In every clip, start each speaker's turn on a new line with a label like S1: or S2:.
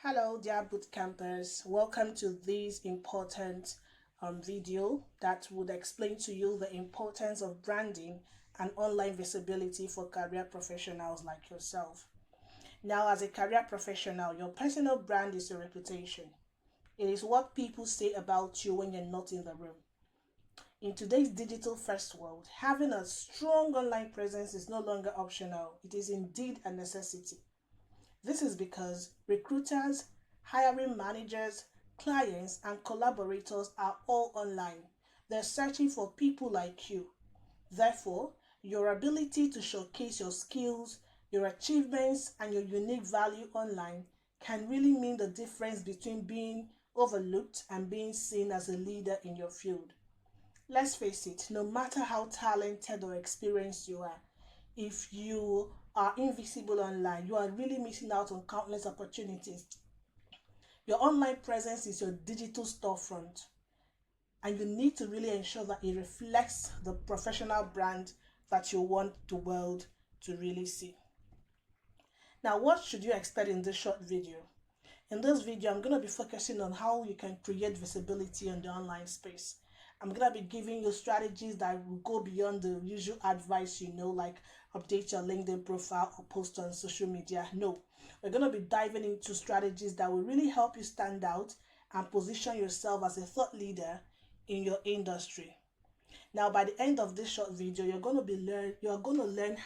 S1: Hello dear boot campers, welcome to this important video that would explain to you the importance of branding and online visibility for career professionals like yourself. Now, as a career professional, your personal brand is your reputation. It is what people say about you when you're not in the room. In today's digital first world, having a strong online presence is no longer optional. It is indeed a necessity. This is because recruiters, hiring managers, clients, and collaborators are all online. They're searching for people like you. Therefore, your ability to showcase your skills, your achievements, and your unique value online can really mean the difference between being overlooked and being seen as a leader in your field. Let's face it, no matter how talented or experienced you are, if you are invisible online, you are really missing out on countless opportunities. Your online presence is your digital storefront, and you need to really ensure that it reflects the professional brand that you want the world to really see. Now, what should you expect in this short video? In this video, I'm going to be focusing on how you can create visibility in the online space. I'm going to be giving you strategies that will go beyond the usual advice, like update your LinkedIn profile or post on social media. No, we're going to be diving into strategies that will really help you stand out and position yourself as a thought leader in your industry. Now, by the end of this short video, you're going to learn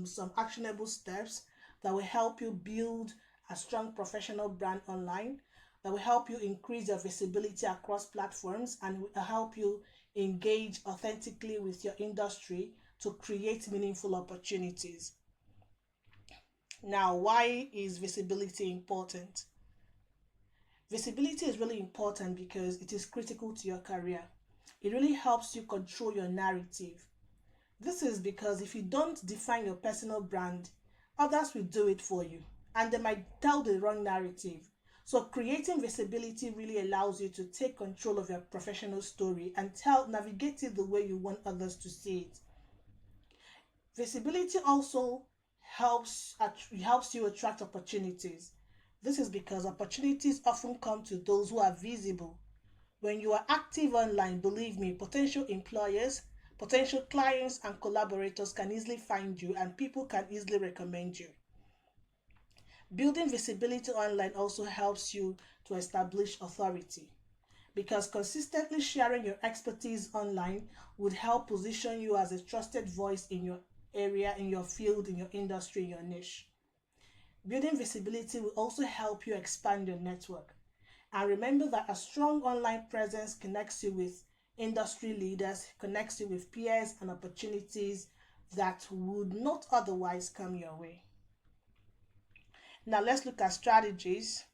S1: some actionable steps that will help you build a strong professional brand online, that will help you increase your visibility across platforms, and will help you engage authentically with your industry to create meaningful opportunities. Now, why is visibility important? Visibility is really important because it is critical to your career. It really helps you control your narrative. This is because if you don't define your personal brand, others will do it for you, and they might tell the wrong narrative. So creating visibility really allows you to take control of your professional story and navigate it the way you want others to see it. Visibility also helps you attract opportunities. This is because opportunities often come to those who are visible. When you are active online, believe me, potential employers, potential clients, and collaborators can easily find you, and people can easily recommend you. Building visibility online also helps you to establish authority, because consistently sharing your expertise online would help position you as a trusted voice in your area, in your field, in your industry, in your niche. Building visibility will also help you expand your network. And remember that a strong online presence connects you with industry leaders, connects you with peers and opportunities that would not otherwise come your way. Now let's look at strategies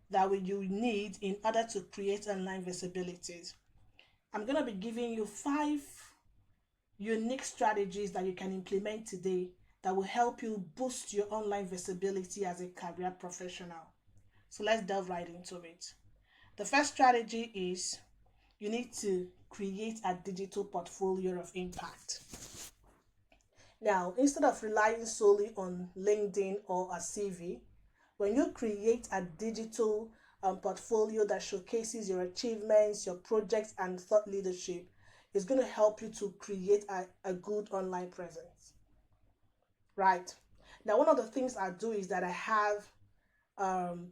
S1: that you need in order to create online visibilities. I'm going to be giving you 5 unique strategies that you can implement today that will help you boost your online visibility as a career professional. So let's delve right into it. The first strategy is you need to create a digital portfolio of impact. Now, instead of relying solely on LinkedIn or a CV, when you create a digital portfolio that showcases your achievements, your projects, and thought leadership, it's going to help you to create a good online presence. Right. Now, one of the things I do is that I have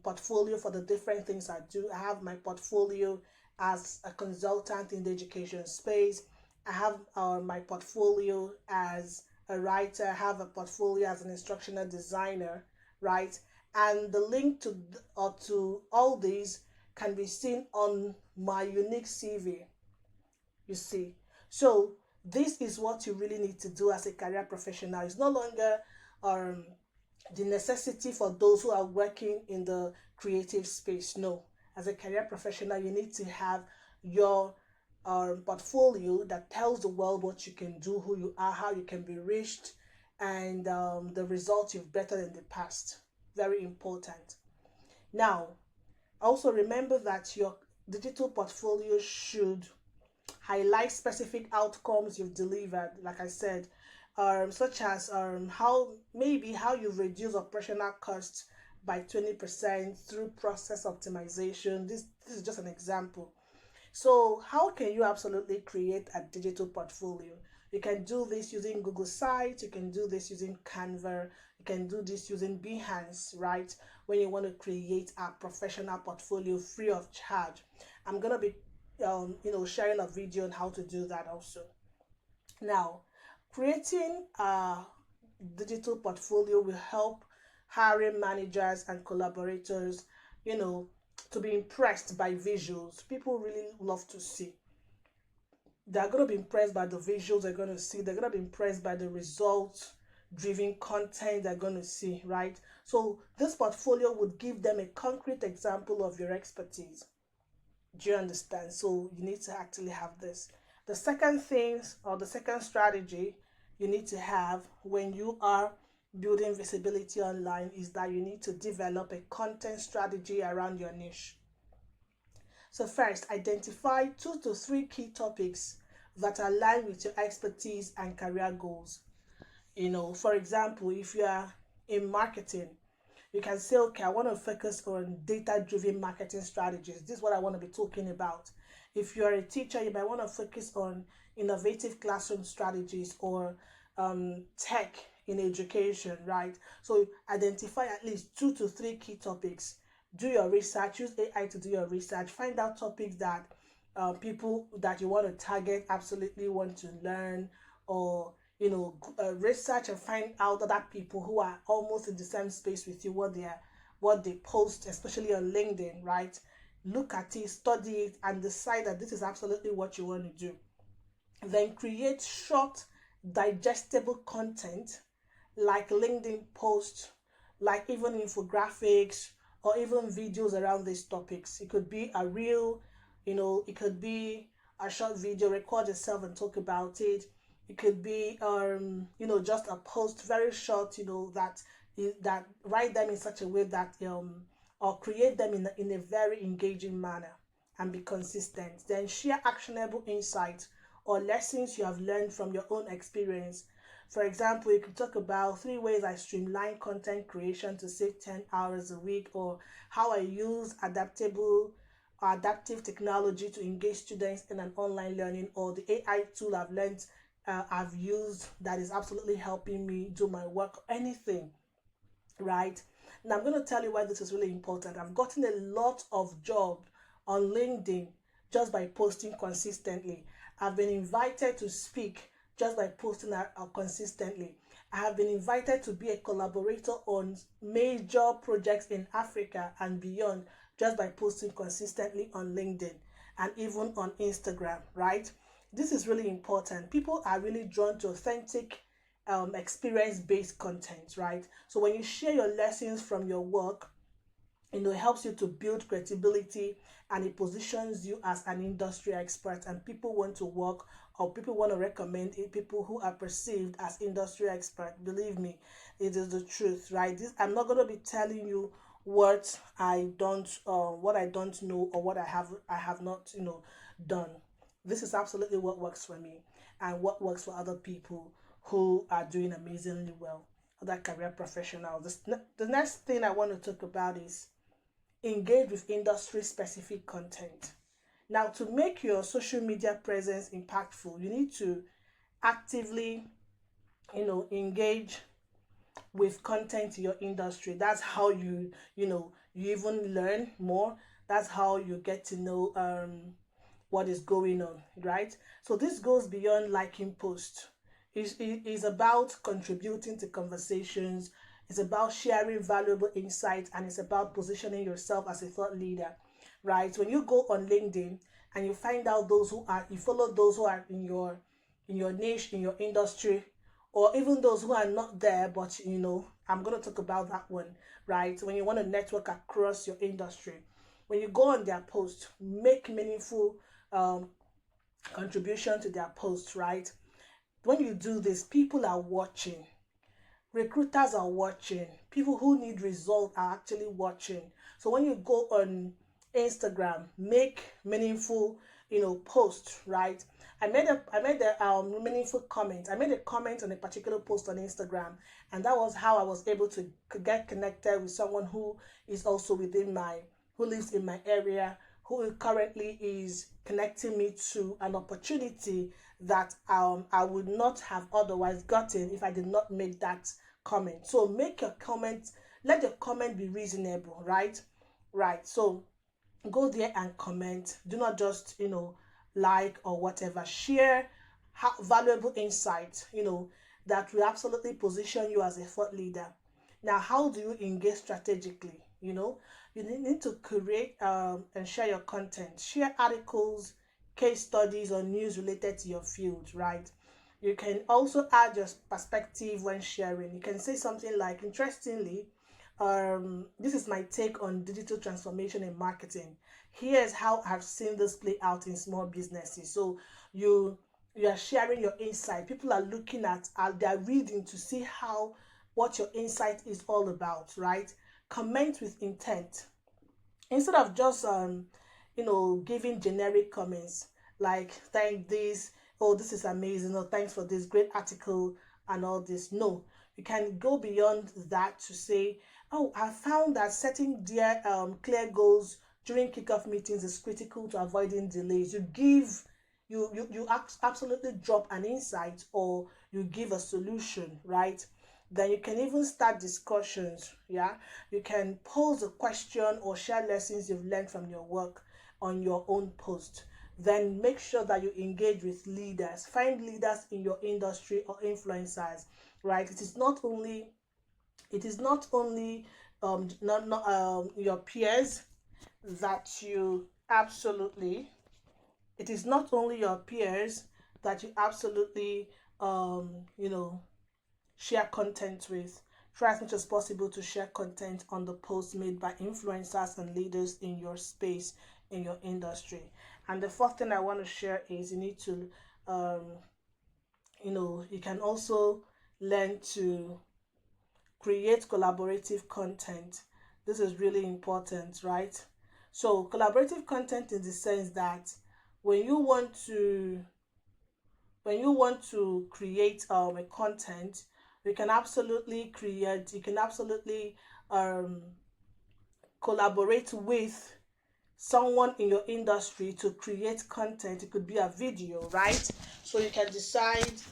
S1: portfolio for the different things I do. I have my portfolio as a consultant in the education space. I have my portfolio as a writer. I have a portfolio as an instructional designer, right? And the link to all these can be seen on my unique CV. You see, so this is what you really need to do as a career professional. It's no longer the necessity for those who are working in the creative space. No, as a career professional, you need to have your portfolio that tells the world what you can do, who you are, how you can be reached, and the results you've bettered in the past. Very important. Now, also remember that your digital portfolio should highlight specific outcomes you've delivered, like I said, such as how you've reduced operational costs by 20% through process optimization. This is just an example. So how can you absolutely create a digital portfolio? You can do this using Google Sites, you can do this using Canva, you can do this using Behance, right? When you want to create a professional portfolio free of charge. I'm gonna be sharing a video on how to do that also. Now, creating a digital portfolio will help hiring managers and collaborators, you know, to be impressed by visuals. People really love to see. They're going to be impressed by the visuals they're going to see. They're going to be impressed by the results driven content they're going to see, right? So this portfolio would give them a concrete example of your expertise. Do you understand? So you need to actually have this. The second thing, or the second strategy you need to have when you are building visibility online, is that you need to develop a content strategy around your niche. So first, identify 2 to 3 key topics that align with your expertise and career goals. For example, if you are in marketing, you can say, okay, I want to focus on data-driven marketing strategies. This is what I want to be talking about. If you're a teacher, you might want to focus on innovative classroom strategies, or tech in education, right? So identify at least 2 to 3 key topics. Do your research, use AI to do your research, find out topics that people that you want to target absolutely want to learn, or research and find out other people who are almost in the same space with you, what they post, especially on LinkedIn, right? Look at it, study it, and decide that this is absolutely what you want to do. Then create short, digestible content like LinkedIn posts, like even infographics, or even videos around these topics. It could be a reel, it could be a short video, record yourself and talk about it. It could be just a post, very short, that write them in such a way that or create them in a very engaging manner, and be consistent. Then share actionable insights or lessons you have learned from your own experience. For example, you can talk about 3 ways I streamline content creation to save 10 hours a week, or how I use adaptive technology to engage students in an online learning, or the AI tool I've used that is absolutely helping me do my work, anything, right? Now I'm going to tell you why this is really important. I've gotten a lot of job on LinkedIn just by posting consistently. I've been invited to speak just by posting consistently. I have been invited to be a collaborator on major projects in Africa and beyond just by posting consistently on LinkedIn and even on Instagram, right? This is really important. People are really drawn to authentic, experience-based content, right? So when you share your lessons from your work, it helps you to build credibility, and it positions you as an industry expert, and people want to work, or people want to recommend it, people who are perceived as industry expert. Believe me, it is the truth, right? I'm not going to be telling you what I don't know, or what I have not done. This is absolutely what works for me, and what works for other people who are doing amazingly well, other career professionals. The next thing I want to talk about is engage with industry specific content. Now, to make your social media presence impactful, you need to actively engage with content in your industry. That's how you even learn more. That's how you get to know what is going on, right? So this goes beyond liking posts. It's about contributing to conversations. It's about sharing valuable insights, and it's about positioning yourself as a thought leader, right? When you go on LinkedIn and you find out you follow those who are in your niche, in your industry, or even those who are not there, but I'm going to talk about that one, right? When you want to network across your industry, when you go on their post, make meaningful contribution to their post, right? When you do this, people are watching. Recruiters are watching. People who need results are actually watching. So when you go on Instagram, make meaningful post, right? I made a meaningful comment. I made a comment on a particular post on Instagram, and that was how I was able to get connected with someone who is also who lives in my area, who currently is connecting me to an opportunity that I would not have otherwise gotten if I did not make that comment. So make your comment, let your comment be reasonable, right? Right. So go there and comment. Do not just like or whatever. Share valuable insight that will absolutely position you as a thought leader. Now, how do you engage strategically? You need to create and share your content. Share articles, case studies, or news related to your field, right? You can also add your perspective when sharing. You can say something like, interestingly, this is my take on digital transformation in marketing. Here's how I've seen this play out in small businesses. So you are sharing your insight. People are looking at, they are reading to see what your insight is all about, right? Comment with intent instead of just giving generic comments like, thank this, oh, this is amazing, or thanks for this great article and all this. No, you can go beyond that to say, oh, I found that setting clear goals during kickoff meetings is critical to avoiding delays. You absolutely drop an insight, or you give a solution, right? Then you can even start discussions. Yeah, you can pose a question or share lessons you've learned from your work on your own post. Then make sure that you engage with leaders. Find leaders in your industry or influencers, right? It is not only your peers that you absolutely it is not only your peers that you absolutely share content with. Try as much as possible to share content on the posts made by influencers and leaders in your space, in your industry. And the fourth thing I want to share is you need to um, you can also learn to create collaborative content. This is really important, right? So collaborative content in the sense that when you want to create a content, you can absolutely um, collaborate with someone in your industry to create content. It could be a video, right? So you can decide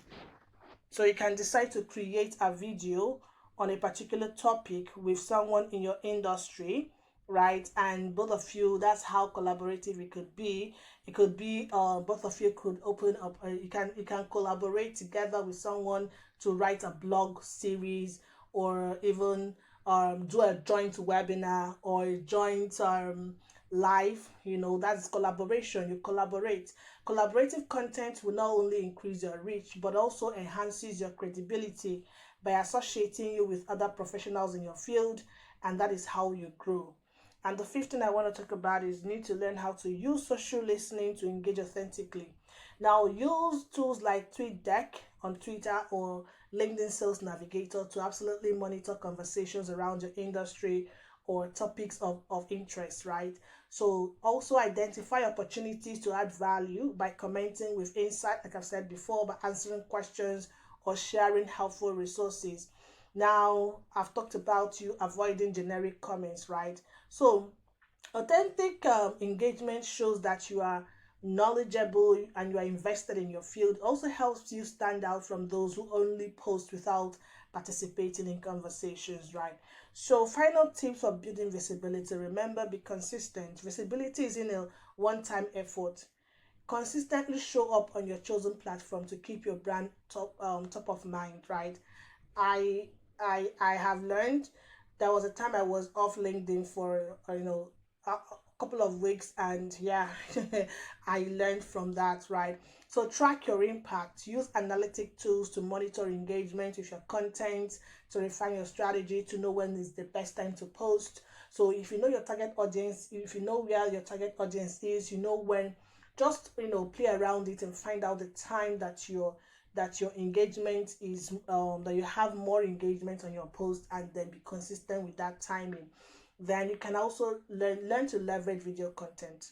S1: to create a video on a particular topic with someone in your industry, right? And both of you, that's how collaborative it could be. It could be both of you could open up. You can collaborate together with someone to write a blog series, or even do a joint webinar or a joint live. That's collaboration. You collaborate. Collaborative content will not only increase your reach but also enhances your credibility by associating you with other professionals in your field, and that is how you grow. And the fifth thing I want to talk about is you need to learn how to use social listening to engage authentically. Now, use tools like TweetDeck on Twitter or LinkedIn Sales Navigator to absolutely monitor conversations around your industry or topics of interest, right? So also identify opportunities to add value by commenting with insight, like I've said before, by answering questions or sharing helpful resources. Now, I've talked about you avoiding generic comments, right? So authentic engagement shows that you are knowledgeable and you are invested in your field. It also helps you stand out from those who only post without participating in conversations, right? So final tips for building visibility: remember, be consistent. Visibility is in a one-time effort. Consistently show up on your chosen platform to keep your brand top of mind, right? I i i have learned. There was a time I was off LinkedIn for a couple of weeks, and yeah, I learned from that, right? So track your impact. Use analytic tools to monitor engagement with your content, to refine your strategy, to know when is the best time to post. So if you know your target audience, if you know where your target audience is, when, just play around it and find out the time that your engagement is that you have more engagement on your post, and then be consistent with that timing. Then you can also learn to leverage video content.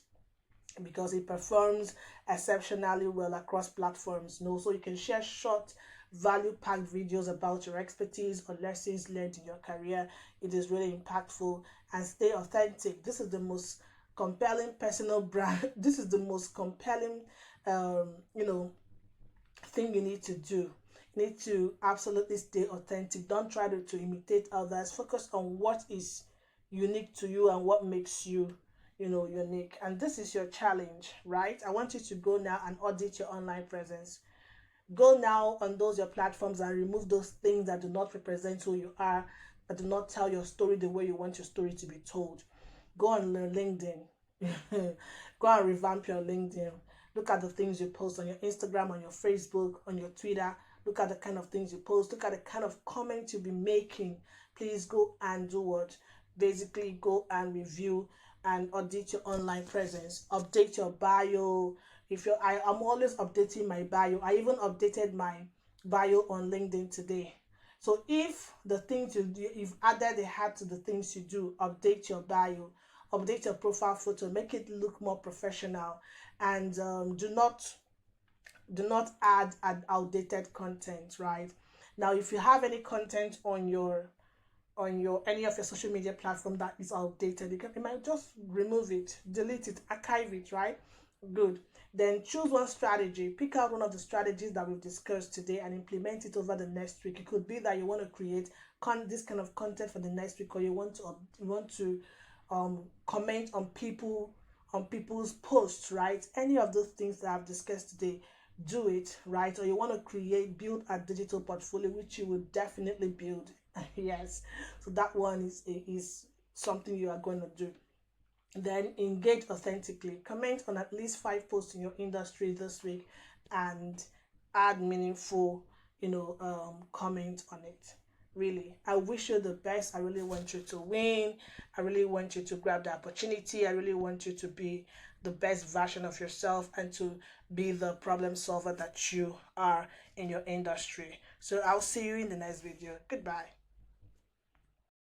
S1: because it performs exceptionally well across platforms. So you can share short, value-packed videos about your expertise or lessons learned in your career. It is really impactful, and stay authentic. This is the most compelling personal brand. This is the most compelling, um, you know, thing you need to do. You need to absolutely stay authentic. Don't try to imitate others. Focus on what is unique to you and what makes you, unique. And this is your challenge, right? I want you to go now and audit your online presence. Go now on those your platforms and remove those things that do not represent who you are, that do not tell your story the way you want your story to be told. Go on LinkedIn. Go and revamp your LinkedIn. Look at the things you post on your Instagram, on your Facebook, on your Twitter. Look at the kind of things you post. Look at the kind of comments you'll be making. Please go and do what? Basically, go and review and audit your online presence. Update your bio. I'm always updating my bio. I even updated my bio on LinkedIn today. So if the things you do, you've added a hat to the things you do, update your bio, update your profile photo, make it look more professional, and do not add outdated content. Right now, if you have any content on your any of your social media platform that is outdated, you might just remove it, delete it, archive it. Right? Good. Then choose one strategy. Pick out one of the strategies that we've discussed today and implement it over the next week. It could be that you want to create this kind of content for the next week, or you want to comment on people's posts. Right? Any of those things that I've discussed today, do it. Right? Or you want to build a digital portfolio, which you will definitely build. Yes. So that one is something you are going to do. Then engage authentically. Comment on at least 5 posts in your industry this week and add meaningful, comment on it. Really, I wish you the best. I really want you to win. I really want you to grab the opportunity. I really want you to be the best version of yourself and to be the problem solver that you are in your industry. So I'll see you in the next video. Goodbye.